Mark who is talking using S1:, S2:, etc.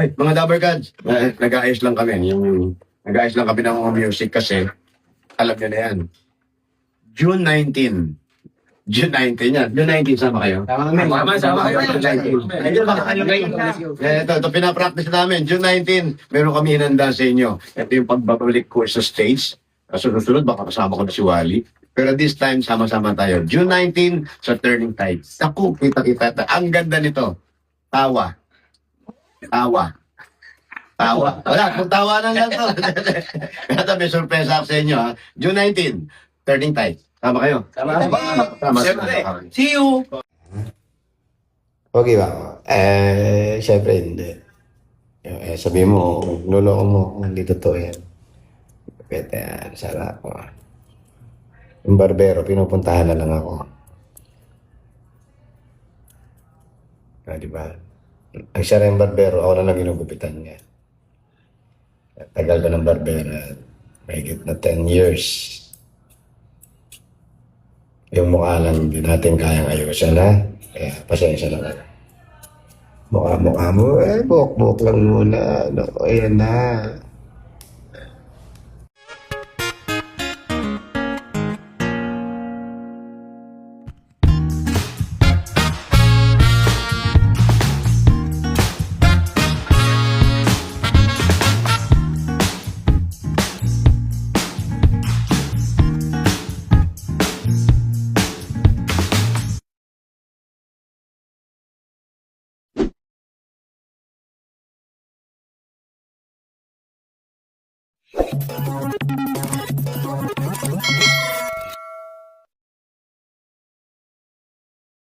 S1: Ay, mga Dabbercads, nag-aayos lang kami. Nag-aayos lang kami ng mga music kasi alam nyo na yan. June 19. June 19 yan. June 19, sama kayo? Sama kayo. June 19. Ayun, baka kayo kayo. Ito, pinapractice namin. June 19, meron kami hinanda sa inyo. Ito yung pagbabalik ko sa stage. Sunod-sunod, baka kasama ko na si Wally. Pero this time, sama-sama tayo. June 19, sa Turning Tide. Ako, kita-kita. Ang ganda nito. Tawa. Tawa. Tawa. Wala, kung tawanan lang to. Kaya may sorpresa ako sa inyo, ha? June 19, Turning Tide. Tama kayo? Tama.
S2: Siyempre. See you!
S3: Okay ba? Siyempre hindi. Sabi mo, loloko mo kung hindi totoo yan. Pwede yan, sarap ko. Yung barbero, pinupuntahan na lang ako. Diba? Ang siya rin barbero, ako na lang ginugupitan niya. Tagal ko ng barbero, mahigit na 10 years. Yung mukha lang, hindi natin kayang ayusin, ha? Kaya, pasensya lang ako. Mukha mo, buhok-buhok lang muna. Ano, ayan na.